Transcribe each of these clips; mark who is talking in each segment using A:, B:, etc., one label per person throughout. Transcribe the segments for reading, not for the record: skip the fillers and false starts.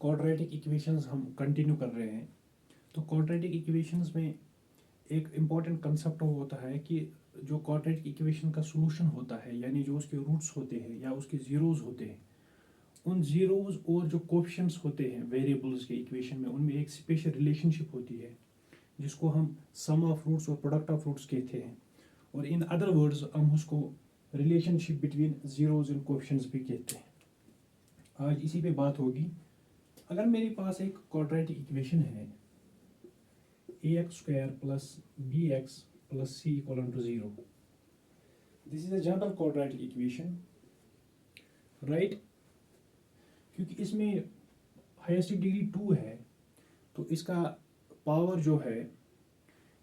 A: Quadratic equations हम continue कर रहे हैं। तो क्वाड्रेटिक इक्वेशंस में एक इम्पॉर्टेंट कंसेप्ट होता है कि जो क्वाड्रेटिक इक्वेशन का सॉल्यूशन होता है, यानी जो उसके रूट्स होते हैं या उसके ज़ीरोज़ होते हैं, उन ज़ीरोज़ और जो कोफिशिएंट्स होते हैं वेरिएबल्स के इक्वेशन में, उनमें एक स्पेशल रिलेशनशिप होती है जिसको हम सम ऑफ रूट्स और प्रोडक्ट ऑफ रूट्स कहते हैं, और इन अदर वर्ड्स हम उसको relationship between zeros and coefficients भी कहते हैं। आज इसी पे बात होगी। अगर मेरे पास एक क्वाड्रेटिक इक्वेशन है ax² plus bx plus c equal to 0, this is a general quadratic equation, right. क्योंकि इसमें हाईएस्ट डिग्री 2 है, तो इसका पावर जो है,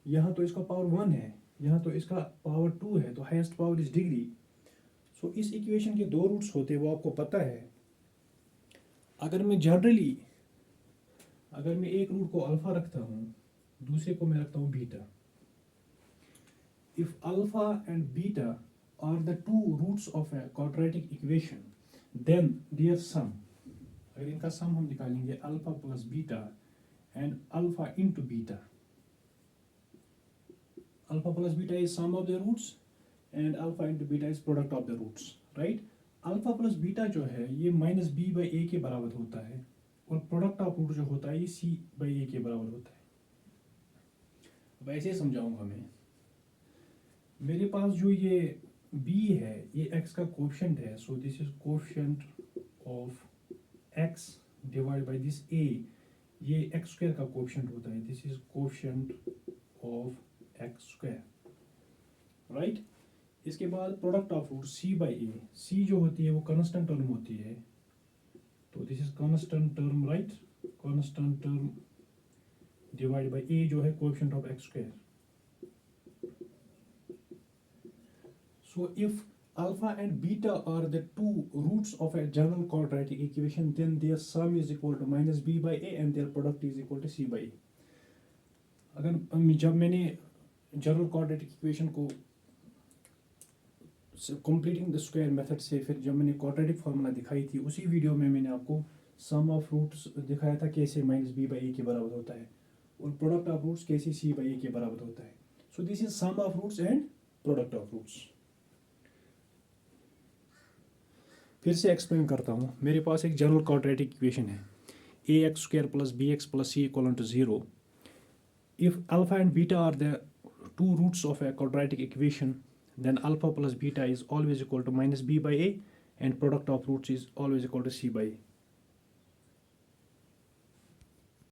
A: यहाँ तो इसका पावर 1 है, यहाँ तो इसका पावर 2 है, तो हाईएस्ट पावर इज डिग्री। सो इस इक्वेशन के दो रूट्स होते हैं, वो आपको पता है। अगर मैं एक रूट को अल्फा रखता हूँ, दूसरे को मैं रखता हूँ beta, if alpha and beta are the two roots of a quadratic equation, then their sum, अगर इनका सम हम निकालेंगे alpha plus beta and alpha into beta, alpha plus beta is sum of the roots and alpha into beta is product of the roots, right. Alpha plus beta जो है ये minus B by ए के बराबर होता है, और product of root जो होता है ये सी बाई ए के बराबर होता है। अब ऐसे समझाऊंगा मैं। मेरे पास जो ये b है ये x का कोफिशिएंट है, so this is coefficient of x divide by this a, ये x² का कोफिशिएंट होता है, this is coefficient of x², right. इसके बाद product of root c by a, c जो होती है वो कांस्टेंट टर्म होती है, तो this is constant term, right, constant term divide by a जो है coefficient of x²। So if alpha and beta are the two roots of a general quadratic equation, then their sum is equal to minus b by a and their product is equal to c by a. अगर जब मैंने general quadratic equation को completing the square method से फिर जब मैंने quadratic formula दिखाई थी, उसी वीडियो में मैंने आपको सम ऑफ रूट्स दिखाया था कैसे माइनस बी बाई ए के बराबर होता है, और प्रोडक्ट ऑफ रूट्स कैसे सी बाई ए के बराबर होता है। So this is sum of roots and product of roots. फिर से एक्सप्लेन करता हूँ। मेरे पास एक जनरल क्वाड्रेटिक इक्वेशन है ax² plus bx plus c equal to 0। If alpha and beta are the two roots of a quadratic equation, then alpha plus beta is always equal to minus b by a and product of roots is always equal to c by a।